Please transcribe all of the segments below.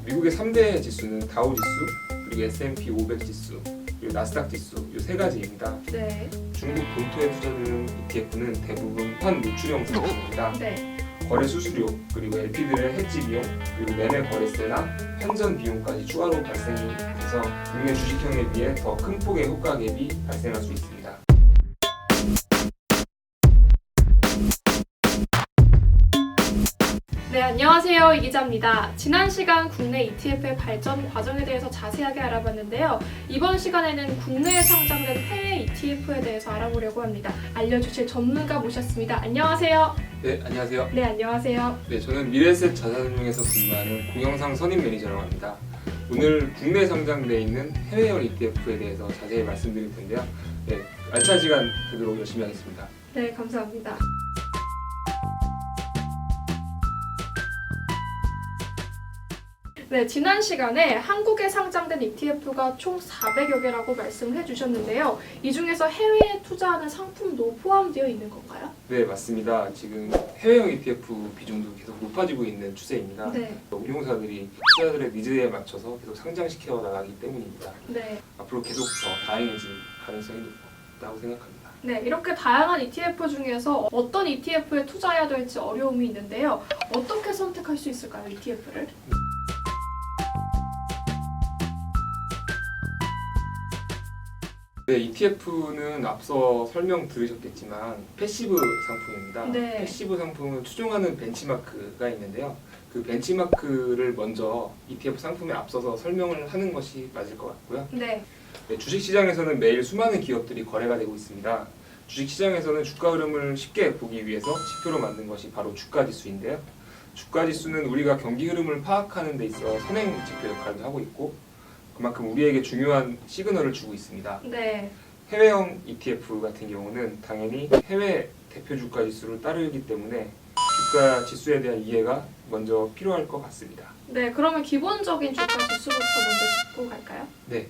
미국의 3대 지수는 다우 지수, 그리고 S&P 500 지수, 그리고 나스닥 지수 이 세 가지입니다. 네. 중국 본토에 투자되는 ETF는 대부분 환 노출형 상품입니다. 네. 거래 수수료, 그리고 LP들의 해지 비용, 그리고 매매 거래세나 환전 비용까지 추가로 발생이 돼서 국내 주식형에 비해 더 큰 폭의 효과 갭이 발생할 수 있습니다. 네, 안녕하세요. 이 기자입니다. 지난 시간 국내 ETF의 발전 과정에 대해서 자세하게 알아봤는데요. 이번 시간에는 국내에 상장된 해외 ETF에 대해서 알아보려고 합니다. 알려주실 전문가 모셨습니다. 안녕하세요. 네, 안녕하세요. 네, 안녕하세요. 네, 저는 미래에셋 자산운용에서 근무하는 공영상 선임 매니저라고 합니다. 오늘 국내에 상장되어 있는 해외형 ETF에 대해서 자세히 말씀드릴 텐데요. 네, 알찬 시간 되도록 열심히 하겠습니다. 네, 감사합니다. 네, 지난 시간에 한국에 상장된 ETF가 총 400여 개라고 말씀을 해주셨는데요. 이 중에서 해외에 투자하는 상품도 포함되어 있는 건가요? 네, 맞습니다. 지금 해외형 ETF 비중도 계속 높아지고 있는 추세입니다. 네. 운용사들이 투자자들의 니즈에 맞춰서 계속 상장시켜 나가기 때문입니다. 네. 앞으로 계속 더 다양해질 가능성이 높다고 생각합니다. 네, 이렇게 다양한 ETF 중에서 어떤 ETF에 투자해야 될지 어려움이 있는데요. 어떻게 선택할 수 있을까요, ETF를? 네, ETF는 앞서 설명 들으셨겠지만 패시브 상품입니다. 네. 패시브 상품은 추종하는 벤치마크가 있는데요. 그 벤치마크를 먼저 ETF 상품에 앞서서 설명을 하는 것이 맞을 것 같고요. 네. 네, 주식시장에서는 매일 수많은 기업들이 거래가 되고 있습니다. 주식시장에서는 주가 흐름을 쉽게 보기 위해서 지표로 만든 것이 바로 주가지수인데요. 주가지수는 우리가 경기 흐름을 파악하는 데 있어 선행 지표 역할도 하고 있고 그만큼 우리에게 중요한 시그널을 주고 있습니다. 네. 해외형 ETF 같은 경우는 당연히 해외 대표 주가 지수를 따르기 때문에 주가 지수에 대한 이해가 먼저 필요할 것 같습니다. 네, 그러면 기본적인 주가 지수부터 먼저 짚고 갈까요? 네,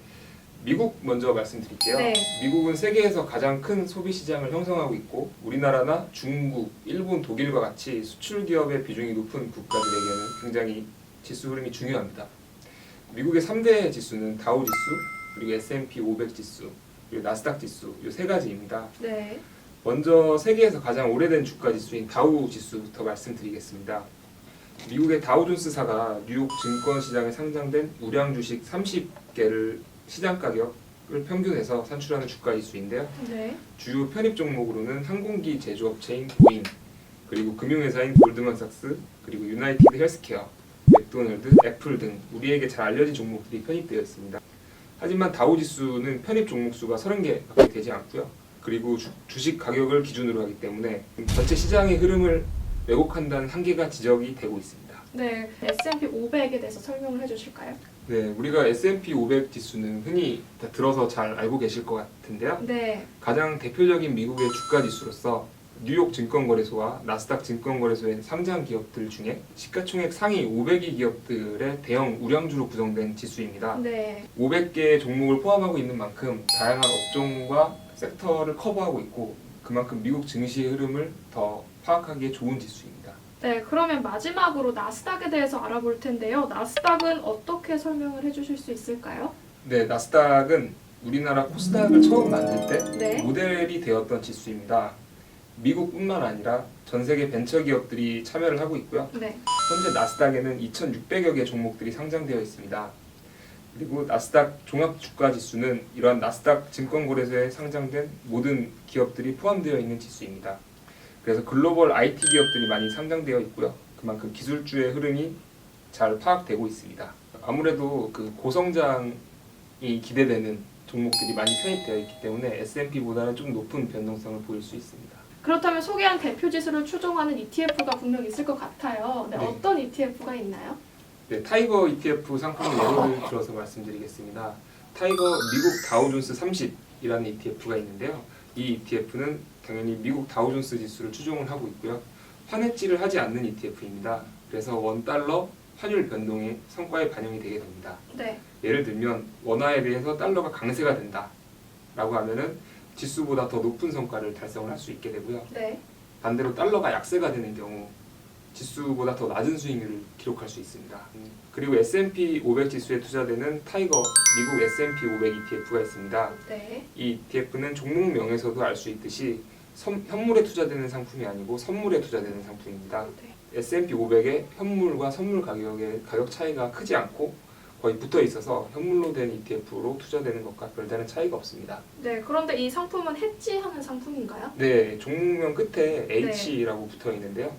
미국 먼저 말씀드릴게요. 네. 미국은 세계에서 가장 큰 소비 시장을 형성하고 있고 우리나라나 중국, 일본, 독일과 같이 수출 기업의 비중이 높은 국가들에게는 굉장히 지수 흐름이 중요합니다. 미국의 3대 지수는 다우 지수, 그리고 S&P 500 지수, 그리고 나스닥 지수 이 세 가지입니다. 네. 먼저 세계에서 가장 오래된 주가 지수인 다우 지수부터 말씀드리겠습니다. 미국의 다우존스사가 뉴욕 증권시장에 상장된 우량 주식 30개를 시장 가격을 평균해서 산출하는 주가 지수인데요. 네. 주요 편입 종목으로는 항공기 제조업체인 보잉, 그리고 금융회사인 골드만삭스, 그리고 유나이티드 헬스케어, 맥도널드, 애플 등 우리에게 잘 알려진 종목들이 편입되어 있습니다. 하지만 다우지수는 편입 종목 수가 30개밖에 되지 않고요. 그리고 주식 가격을 기준으로 하기 때문에 전체 시장의 흐름을 왜곡한다는 한계가 지적이 되고 있습니다. 네. S&P 500에 대해서 설명을 해주실까요? 네, 우리가 S&P 500 지수는 흔히 다 들어서 잘 알고 계실 것 같은데요. 네. 가장 대표적인 미국의 주가 지수로서 뉴욕 증권거래소와 나스닥 증권거래소의 상장 기업들 중에 시가총액 상위 500위 기업들의 대형 우량주로 구성된 지수입니다. 네. 500개의 종목을 포함하고 있는 만큼 다양한 업종과 섹터를 커버하고 있고 그만큼 미국 증시의 흐름을 더 파악하기에 좋은 지수입니다. 네, 그러면 마지막으로 나스닥에 대해서 알아볼 텐데요. 나스닥은 어떻게 설명을 해주실 수 있을까요? 네, 나스닥은 우리나라 코스닥을 처음 만들 때 네. 모델이 되었던 지수입니다. 미국뿐만 아니라 전 세계 벤처 기업들이 참여를 하고 있고요. 네. 현재 나스닥에는 2,600여 개 종목들이 상장되어 있습니다. 그리고 나스닥 종합주가지수는 이러한 나스닥 증권거래소에 상장된 모든 기업들이 포함되어 있는 지수입니다. 그래서 글로벌 IT 기업들이 많이 상장되어 있고요. 그만큼 기술주의 흐름이 잘 파악되고 있습니다. 아무래도 그 고성장이 기대되는 종목들이 많이 편입되어 있기 때문에 S&P보다는 좀 높은 변동성을 보일 수 있습니다. 그렇다면 소개한 대표 지수를 추종하는 ETF가 분명 있을 것 같아요. 네, 네. 어떤 ETF가 있나요? 네, 타이거 ETF 상품을 예를 들어서 말씀드리겠습니다. 타이거 미국 다우존스 30이라는 ETF가 있는데요. 이 ETF는 당연히 미국 다우존스 지수를 추종을 하고 있고요. 환해지를 하지 않는 ETF입니다. 그래서 원달러 환율 변동의 성과에 반영이 되게 됩니다. 네. 예를 들면 원화에 대해서 달러가 강세가 된다 라고 하면은 지수보다 더 높은 성과를 달성을 할 수 있게 되고요. 네. 반대로 달러가 약세가 되는 경우 지수보다 더 낮은 수익률을 기록할 수 있습니다. 그리고 S&P 500 지수에 투자되는 타이거 미국 S&P 500 ETF가 있습니다. 네. 이 ETF는 종목명에서도 알 수 있듯이 현물에 투자되는 상품이 아니고 선물에 투자되는 상품입니다. 네. S&P 500의 현물과 선물 가격의 가격 차이가 크지 않고 거의 붙어 있어서 현물로 된 ETF로 투자되는 것과 별다른 차이가 없습니다. 네. 그런데 이 상품은 해지하는 상품인가요? 네, 종목명 끝에 H라고 붙어 있는데요.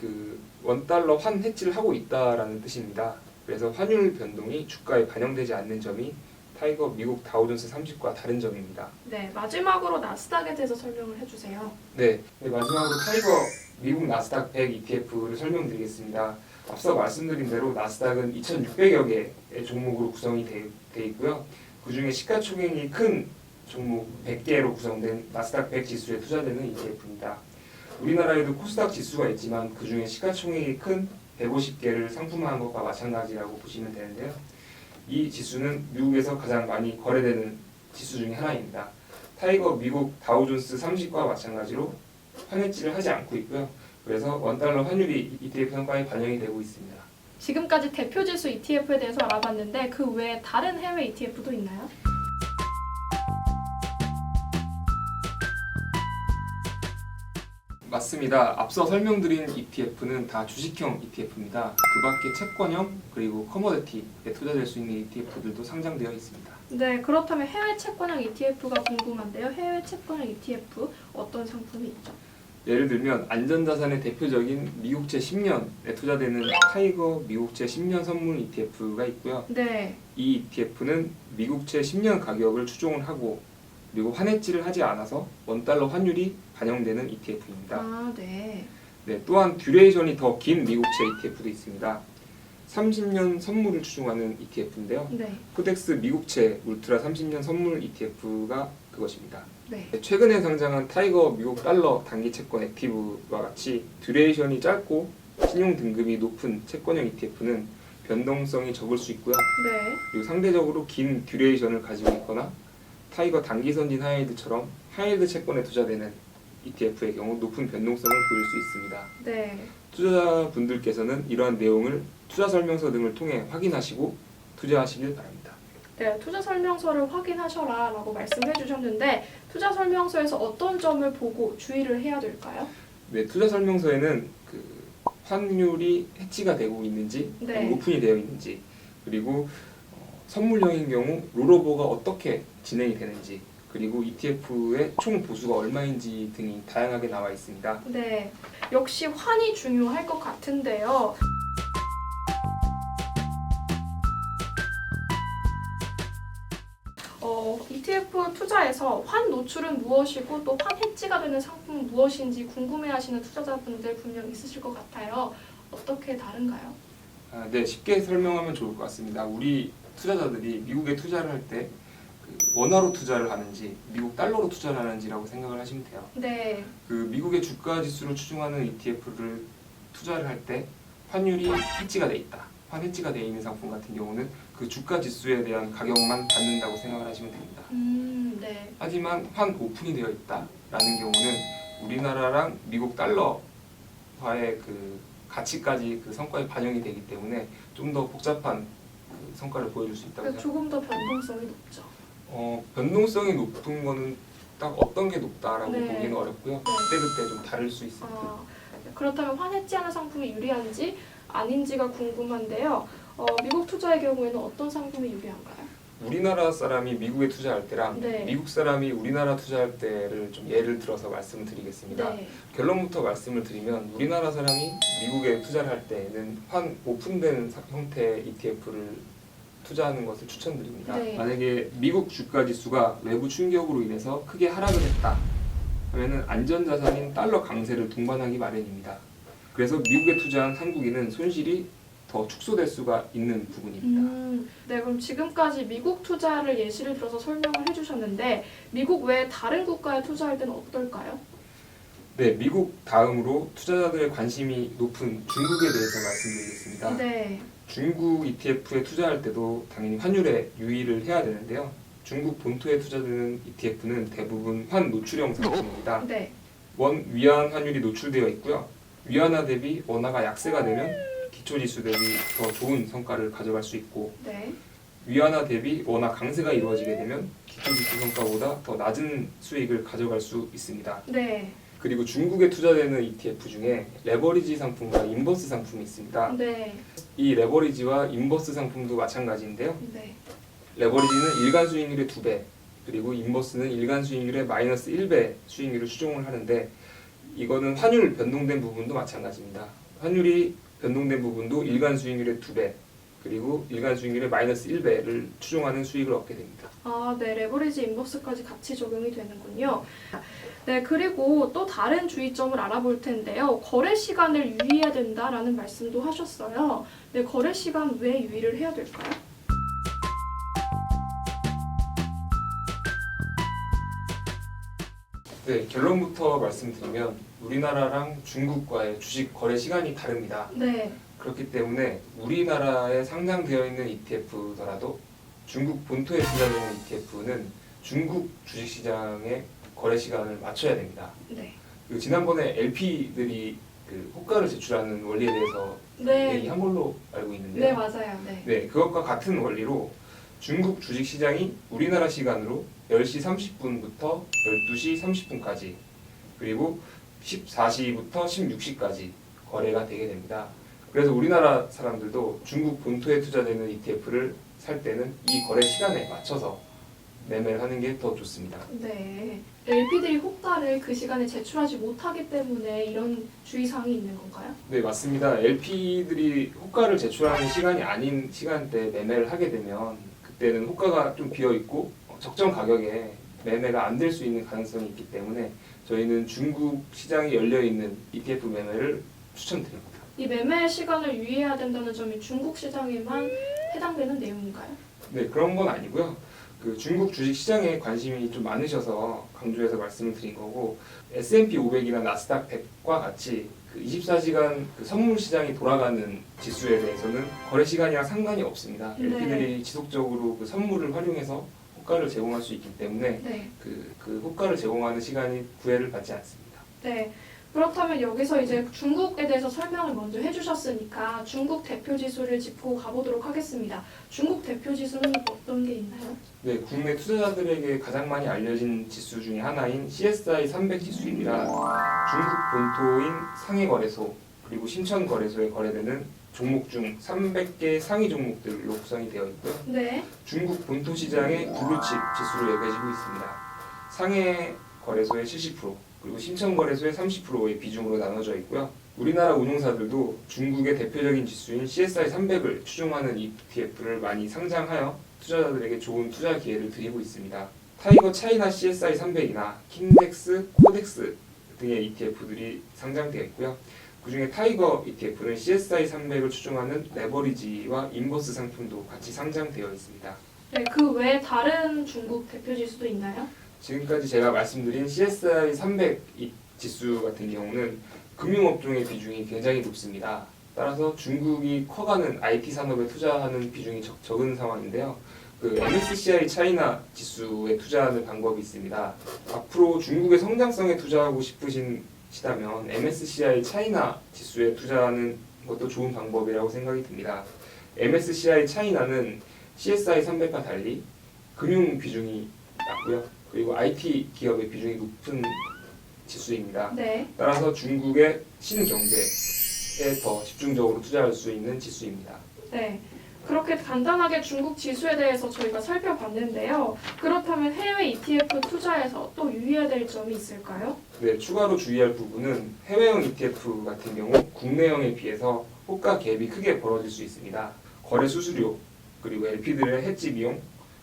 그 원달러 환 해지를 하고 있다라는 뜻입니다. 그래서 환율 변동이 주가에 반영되지 않는 점이 타이거 미국 다우존스 30과 다른 점입니다. 네. 마지막으로 나스닥에 대해서 설명을 해주세요. 네, 마지막으로 타이거 미국 나스닥 100 ETF를 설명드리겠습니다. 앞서 말씀드린 대로 나스닥은 2,600여 개의 종목으로 구성이 돼 있고요. 그 중에 시가총액이 큰 종목 100개로 구성된 나스닥 100 지수에 투자되는 ETF입니다. 우리나라에도 코스닥 지수가 있지만 그 중에 시가총액이 큰 150개를 상품화한 것과 마찬가지라고 보시면 되는데요. 이 지수는 미국에서 가장 많이 거래되는 지수 중에 하나입니다. 타이거 미국 다우존스 30과 마찬가지로 환해지를 하지 않고 있고요. 그래서 원달러 환율이 ETF 성과에 반영이 되고 있습니다. 지금까지 대표 지수 ETF에 대해서 알아봤는데 그 외에 다른 해외 ETF도 있나요? 맞습니다. 앞서 설명드린 ETF는 다 주식형 ETF입니다. 그 밖에 채권형 그리고 커머디티에 투자될 수 있는 ETF들도 상장되어 있습니다. 네, 그렇다면 해외 채권형 ETF가 궁금한데요. 해외 채권형 ETF 어떤 상품이 있죠? 예를 들면 안전자산의 대표적인 미국채 10년에 투자되는 타이거 미국채 10년 선물 ETF가 있고요. 네, 이 ETF는 미국채 10년 가격을 추종을 하고 그리고 환해지를 하지 않아서 원달러 환율이 반영되는 ETF입니다. 아, 네. 네, 또한 듀레이션이 더 긴 미국채 ETF도 있습니다. 30년 선물을 추종하는 ETF인데요. 네, 코덱스 미국채 울트라 30년 선물 ETF가 그것입니다. 네. 최근에 상장한 타이거 미국 달러 단기 채권 액티브와 같이 듀레이션이 짧고 신용 등급이 높은 채권형 ETF는 변동성이 적을 수 있고요. 네. 그리고 상대적으로 긴 듀레이션을 가지고 있거나 타이거 단기 선진 하이힐드처럼 하이힐드 채권에 투자되는 ETF의 경우 높은 변동성을 보일 수 있습니다. 네. 투자자분들께서는 이러한 내용을 투자 설명서 등을 통해 확인하시고 투자하시길 바랍니다. 네, 투자 설명서를 확인하셔라 라고 말씀해 주셨는데 투자 설명서에서 어떤 점을 보고 주의를 해야 될까요? 네, 투자 설명서에는 그 환율이 해지가 되고 있는지, 네. 아니면 오픈이 되어 있는지, 그리고 선물형인 경우 롤오버가 어떻게 진행이 되는지, 그리고 ETF의 총 보수가 얼마인지 등이 다양하게 나와 있습니다. 네, 역시 환이 중요할 것 같은데요. ETF 투자에서 환 노출은 무엇이고 또 환 해지가 되는 상품은 무엇인지 궁금해하시는 투자자분들 분명 있으실 것 같아요. 어떻게 다른가요? 네, 쉽게 설명하면 좋을 것 같습니다. 우리 투자자들이 미국에 투자를 할 때 원화로 투자를 하는지 미국 달러로 투자를 하는지라고 생각을 하시면 돼요. 네, 그 미국의 주가 지수를 추종하는 ETF를 투자를 할 때 환율이 해지가 돼 있다. 환 해지가 돼 있는 상품 같은 경우는 그 주가 지수에 대한 가격만 받는다고 생각을 하시면 됩니다. 네, 하지만 환 오픈이 되어 있다라는 경우는 우리나라랑 미국 달러화의 그 가치까지 그 성과에 반영이 되기 때문에 좀 더 복잡한 그 성과를 보여줄 수 있다고 그러니까 조금 더 변동성이 높죠. 변동성이 높은 거는 딱 어떤 게 높다라고 네. 보기는 어렵고요. 그때그때 좀 다를 수 있습니다. 그렇다면 환 해지하는 상품이 유리한지 아닌지가 궁금한데요. 미국 투자의 경우에는 어떤 상품이 유리한가요? 우리나라 사람이 미국에 투자할 때랑 네. 미국 사람이 우리나라 투자할 때를 좀 예를 들어서 말씀을 드리겠습니다. 네, 결론부터 말씀을 드리면 우리나라 사람이 미국에 투자를 할 때는 환 오픈된 형태의 ETF를 투자하는 것을 추천드립니다. 네. 만약에 미국 주가 지수가 외부 충격으로 인해서 크게 하락을 했다 하면은 안전자산인 달러 강세를 동반하기 마련입니다. 그래서 미국에 투자한 한국인은 손실이 더 축소될 수가 있는 부분입니다. 네, 그럼 지금까지 미국 투자를 예시를 들어서 설명을 해주셨는데 미국 외에 다른 국가에 투자할 때는 어떨까요? 네, 미국 다음으로 투자자들의 관심이 높은 중국에 대해서 말씀드리겠습니다. 네, 중국 ETF에 투자할 때도 당연히 환율에 유의를 해야 되는데요. 중국 본토에 투자되는 ETF는 대부분 환 노출형 상품입니다. 네, 원 위안 환율이 노출되어 있고요. 위안화 대비 원화가 약세가 되면 기초지수 대비 더 좋은 성과를 가져갈 수 있고, 네. 위안화 대비 원화 강세가 이루어지게 되면 기초지수 성과보다 더 낮은 수익을 가져갈 수 있습니다. 네. 그리고 중국에 투자되는 ETF 중에 레버리지 상품과 인버스 상품이 있습니다. 네. 이 레버리지와 인버스 상품도 마찬가지인데요. 네. 레버리지는 일간 수익률의 2배, 그리고 인버스는 일간 수익률의 마이너스 1배 수익률을 추종을 하는데, 이거는 환율 변동된 부분도 마찬가지입니다. 환율이 변동된 부분도 일간 수익률의 2배, 그리고 일간 수익률의 마이너스 1배를 추종하는 수익을 얻게 됩니다. 아, 네. 레버리지 인버스까지 같이 적용이 되는군요. 네, 그리고 또 다른 주의점을 알아볼 텐데요. 거래 시간을 유의해야 된다라는 말씀도 하셨어요. 네, 거래 시간 왜 유의를 해야 될까요? 네, 결론부터 말씀드리면 우리나라랑 중국과의 주식 거래 시간이 다릅니다. 네. 그렇기 때문에 우리나라에 상장되어 있는 ETF더라도 중국 본토에 투자되는 ETF는 중국 주식시장의 거래 시간을 맞춰야 됩니다. 네. 그리고 지난번에 LP들이 그 호가를 제출하는 원리에 대해서 네. 얘기한 걸로 알고 있는데요. 네, 맞아요. 네. 네, 그것과 같은 원리로 중국 주식시장이 우리나라 시간으로 10시 30분부터 12시 30분까지, 그리고 14시부터 16시까지 거래가 되게 됩니다. 그래서 우리나라 사람들도 중국 본토에 투자되는 ETF를 살 때는 이 거래 시간에 맞춰서 매매를 하는 게 더 좋습니다. 네. LP들이 호가를 그 시간에 제출하지 못하기 때문에 이런 주의사항이 있는 건가요? 네, 맞습니다. LP들이 호가를 제출하는 시간이 아닌 시간대에 매매를 하게 되면 그때는 호가가 좀 비어 있고 적정 가격에 매매가 안 될 수 있는 가능성이 있기 때문에 저희는 중국 시장이 열려 있는 ETF 매매를 추천드립니다. 이 매매 시간을 유의해야 된다는 점이 중국 시장에만 해당되는 내용인가요? 네, 그런 건 아니고요. 그 중국 주식 시장에 관심이 좀 많으셔서 강조해서 말씀을 드린 거고, S&P 500이나 나스닥 100과 같이 그 24시간 그 선물 시장이 돌아가는 지수에 대해서는 거래 시간이랑 상관이 없습니다. 네. LP들이 지속적으로 그 선물을 활용해서 호가를 제공할 수 있기 때문에 네. 그 호가를 제공하는 시간이 구애를 받지 않습니다. 네. 그렇다면 여기서 이제 중국에 대해서 설명을 먼저 해주셨으니까 중국 대표 지수를 짚고 가보도록 하겠습니다. 중국 대표 지수는 어떤 게 있나요? 네, 국내 투자자들에게 가장 많이 알려진 지수 중에 하나인 CSI 300 지수입니다. 중국 본토인 상해거래소 그리고 신천거래소에 거래되는 종목 중 300개 상위 종목들로 구성이 되어 있고요. 네. 중국 본토 시장의 블루칩 지수로 여겨지고 있습니다. 상해 거래소의 70%, 그리고 신천 거래소의 30%의 비중으로 나눠져 있고요. 우리나라 운용사들도 중국의 대표적인 지수인 CSI 300을 추종하는 ETF를 많이 상장하여 투자자들에게 좋은 투자 기회를 드리고 있습니다. 타이거 차이나 CSI 300이나 킨덱스, 코덱스 등의 ETF들이 상장되어 있고요. 그중에 타이거 ETF는 CSI 300을 추종하는 레버리지와 인버스 상품도 같이 상장되어 있습니다. 네. 그 외에 다른 중국 대표 지수도 있나요? 지금까지 제가 말씀드린 CSI 300 지수 같은 경우는 금융업종의 비중이 굉장히 높습니다. 따라서 중국이 커가는 IT 산업에 투자하는 비중이 적은 상황인데요. 그 MSCI 차이나 지수에 투자하는 방법이 있습니다. 앞으로 중국의 성장성에 투자하고 싶으시다면 MSCI 차이나 지수에 투자하는 것도 좋은 방법이라고 생각이 듭니다. MSCI 차이나는 CSI 300과 달리 금융 비중이 낮고요. 그리고 IT 기업의 비중이 높은 지수입니다. 네. 따라서 중국의 신경제에 더 집중적으로 투자할 수 있는 지수입니다. 네. 그렇게 간단하게 중국 지수에 대해서 저희가 살펴봤는데요. 그렇다면 해외 ETF 투자에서 또 유의해야 될 점이 있을까요? 네, 추가로 주의할 부분은 해외형 ETF 같은 경우 국내형에 비해서 호가 갭이 크게 벌어질 수 있습니다. 거래 수수료, 그리고 LP들의 해지 비용,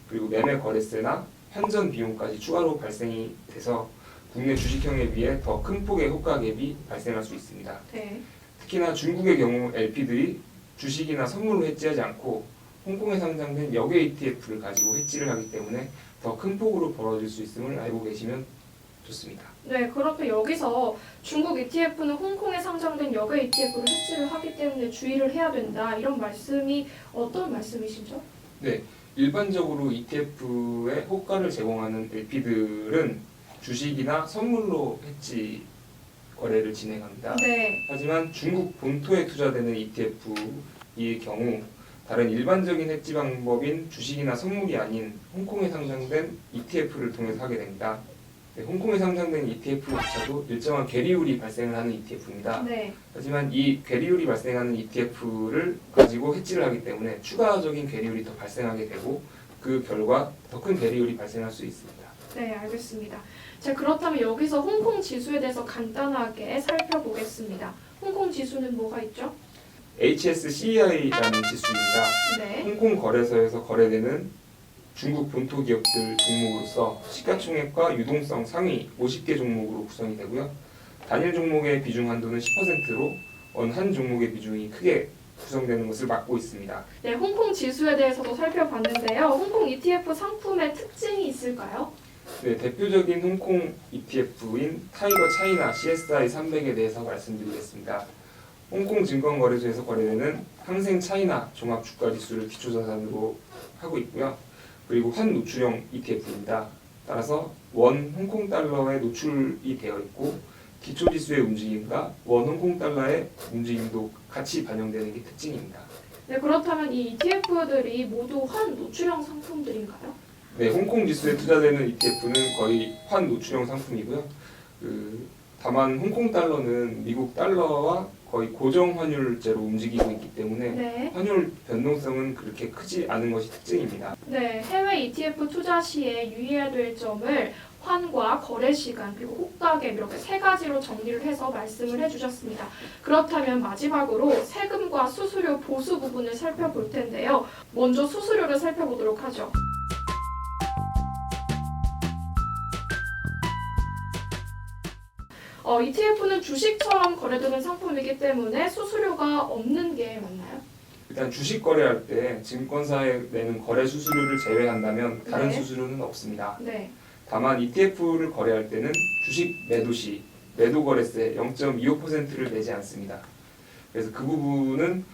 그리고 매매 거래세나 환전 비용까지 추가로 발생이 돼서 국내 주식형에 비해 더 큰 폭의 호가 갭이 발생할 수 있습니다. 네. 특히나 중국의 경우 LP들이 주식이나 선물로 해지하지 않고 홍콩에 상장된 역외 ETF를 가지고 해지를 하기 때문에 더 큰 폭으로 벌어질 수 있음을 알고 계시면 좋습니다. 네, 그렇게 여기서 중국 ETF는 홍콩에 상장된 역외 ETF를 해지를 하기 때문에 주의를 해야 된다. 이런 말씀이 어떤 말씀이시죠? 네, 일반적으로 ETF에 호가를 제공하는 LP들은 주식이나 선물로 해지 거래를 진행합니다. 네. 하지만 중국 본토에 투자되는 ETF의 경우 다른 일반적인 해지 방법인 주식이나 선물이 아닌 홍콩에 상장된 ETF를 통해서 하게 됩니다. 네, 홍콩에 상장된 ETF조차도 일정한 괴리율이 발생을 하는 ETF입니다. 네. 하지만 이 괴리율이 발생하는 ETF를 가지고 해지를 하기 때문에 추가적인 괴리율이 더 발생하게 되고 그 결과 더 큰 괴리율이 발생할 수 있습니다. 네, 알겠습니다. 자, 그렇다면 여기서 홍콩 지수에 대해서 간단하게 살펴보겠습니다. 홍콩 지수는 뭐가 있죠? HSCEI라는 지수입니다. 네. 홍콩 거래소에서 거래되는 중국 본토 기업들 종목으로서 시가총액과 유동성 상위 50개 종목으로 구성이 되고요. 단일 종목의 비중 한도는 10%로 어느 한 종목의 비중이 크게 구성되는 것을 막고 있습니다. 네, 홍콩 지수에 대해서도 살펴봤는데요. 홍콩 ETF 상품의 특징이 있을까요? 네, 대표적인 홍콩 ETF인 타이거 차이나 CSI 300에 대해서 말씀드리겠습니다. 홍콩 증권거래소에서 거래되는 항생 차이나 종합 주가 지수를 기초자산으로 하고 있고요. 그리고 환 노출형 ETF입니다. 따라서 원 홍콩 달러에 노출이 되어 있고 기초 지수의 움직임과 원 홍콩 달러의 움직임도 같이 반영되는 게 특징입니다. 네, 그렇다면 이 ETF들이 모두 환 노출형 상품들인가요? 네, 홍콩 지수에 투자되는 ETF는 거의 환 노출형 상품이고요. 다만 홍콩 달러는 미국 달러와 거의 고정 환율제로 움직이고 있기 때문에 네. 환율 변동성은 그렇게 크지 않은 것이 특징입니다. 네, 해외 ETF 투자 시에 유의해야 될 점을 환과 거래 시간 그리고 호가액 이렇게 세 가지로 정리를 해서 말씀을 해주셨습니다. 그렇다면 마지막으로 세금과 수수료 보수 부분을 살펴볼 텐데요. 먼저 수수료를 살펴보도록 하죠. ETF는 주식처럼 거래되는 상품이기 때문에 수수료가 없는 게 맞나요? 일단 주식 거래할 때 증권사에 내는 거래 수수료를 제외한다면 다른 네. 수수료는 없습니다. 네. 다만 ETF를 거래할 때는 주식 매도 시 매도 거래세 0.25%를 내지 않습니다. 그래서 그 부분은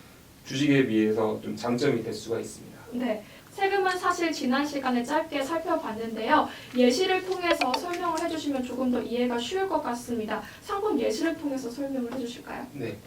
주식에 비해서 좀 장점이 될 수가 있습니다. 네. 세금은 사실 지난 시간에 짧게 살펴봤는데요. 예시를 통해서 설명을 해주시면 조금 더 이해가 쉬울 것 같습니다. 상품 예시를 통해서 설명을 해주실까요? 네.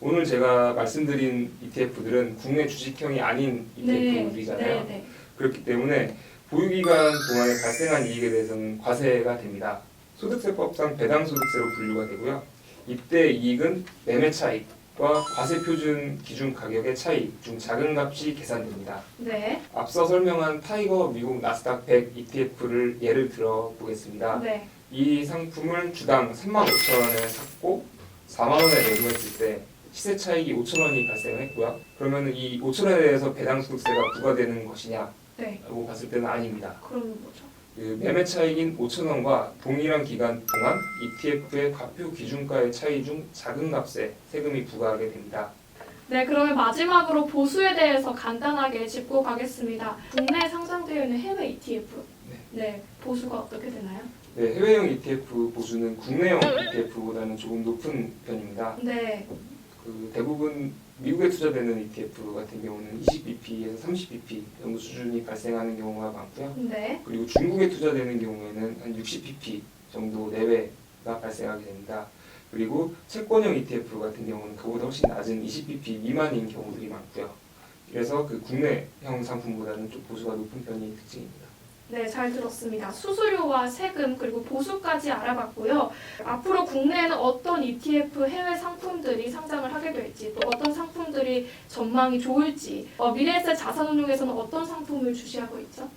오늘 제가 말씀드린 ETF들은 국내 주식형이 아닌 ETF들이잖아요. 네, 네. 그렇기 때문에 보유기간 동안에 발생한 이익에 대해서는 과세가 됩니다. 소득세법상 배당소득세로 분류가 되고요. 이때 이익은 매매 차익과 과세표준 기준 가격의 차익 중 작은 값이 계산됩니다. 네. 앞서 설명한 타이거 미국 나스닥 100 ETF를 예를 들어 보겠습니다. 네. 이 상품을 주당 35,000원에 샀고 4만원에 매도했을 때 시세 차익이 5,000원이 발생했고요. 그러면 이 5,000원에 대해서 배당소득세가 부과되는 것이냐라고 네. 봤을 때는 아닙니다. 그럼 뭐죠? 그 매매 차익인 5,000원과 동일한 기간 동안 ETF의 과표 기준가의 차이 중 작은 값에 세금이 부과하게 됩니다. 네, 그러면 마지막으로 보수에 대해서 간단하게 짚고 가겠습니다. 국내에 상장되어 있는 해외 ETF. 네, 보수가 어떻게 되나요? 네, 해외형 ETF 보수는 국내형 ETF보다는 조금 높은 편입니다. 네. 대부분 미국에 투자되는 ETF 같은 경우는 20bp에서 30bp 정도 수준이 발생하는 경우가 많고요. 네. 그리고 중국에 투자되는 경우에는 한 60bp 정도 내외가 발생하게 됩니다. 그리고 채권형 ETF 같은 경우는 그보다 훨씬 낮은 20bp 미만인 경우들이 많고요. 그래서 그 국내형 상품보다는 좀 보수가 높은 편이 특징입니다. 네, 잘 들었습니다. 수수료와 세금 그리고 보수까지 알아봤고요. 앞으로 국내에는 어떤 ETF 해외 상품들이 상장을 하게 될지 또 어떤 상품들이 전망이 좋을지 미래에셋 자산운용에서는 어떤 상품을 주시하고 있죠?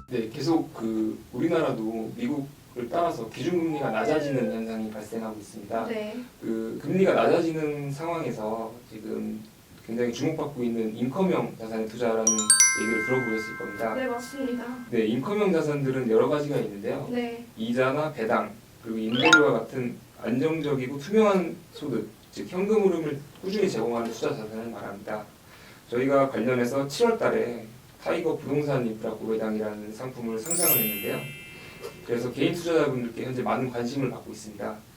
네, 계속 우리나라도 미국을 따라서 기준금리가 낮아지는 현상이 발생하고 있습니다. 네. 금리가 낮아지는 상황에서 지금 굉장히 주목받고 있는 인컴형 자산에 투자라는 얘기를 들어보셨을 겁니다. 네, 맞습니다. 네, 인컴형 자산들은 여러 가지가 있는데요. 네. 이자나 배당, 그리고 임대료와 같은 안정적이고 투명한 소득, 즉 현금 흐름을 꾸준히 제공하는 투자 자산을 말합니다. 저희가 관련해서 7월 달에 타이거 부동산 인프라 고배당이라는 상품을 상장을 했는데요. 그래서 개인 투자자분들께 현재 많은 관심을 받고 있습니다.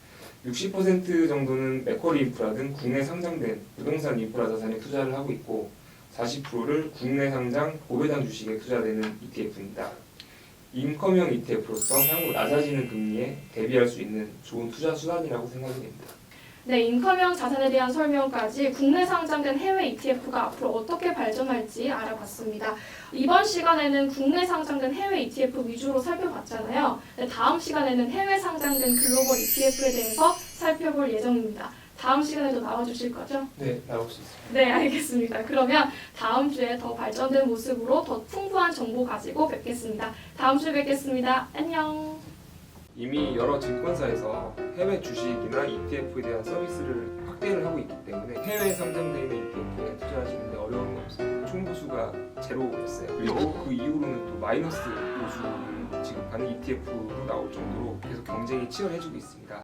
60% 정도는 맥쿼리 인프라 등 국내 상장된 부동산 인프라 자산에 투자를 하고 있고 40%를 국내 상장 고배당 주식에 투자되는 ETF입니다. 인컴형 ETF로서 향후 낮아지는 금리에 대비할 수 있는 좋은 투자 수단이라고 생각이 됩니다. 네, 인컴형 자산에 대한 설명까지 국내 상장된 해외 ETF가 앞으로 어떻게 발전할지 알아봤습니다. 이번 시간에는 국내 상장된 해외 ETF 위주로 살펴봤잖아요. 네, 다음 시간에는 해외 상장된 글로벌 ETF에 대해서 살펴볼 예정입니다. 다음 시간에도 나와주실 거죠? 네, 나올 수 있습니다. 네, 알겠습니다. 그러면 다음 주에 더 발전된 모습으로 더 풍부한 정보 가지고 뵙겠습니다. 다음 주에 뵙겠습니다. 안녕. 이미 여러 증권사에서 해외 주식이나 ETF에 대한 서비스를 확대를 하고 있기 때문에 해외에 상장되어 있는 ETF에 투자하시는데 어려움이 없습니다. 총부수가 제로였어요. 그리고 그 이후로는 또 마이너스 보수를 지급하는 ETF로 나올 정도로 계속 경쟁이 치열해지고 있습니다.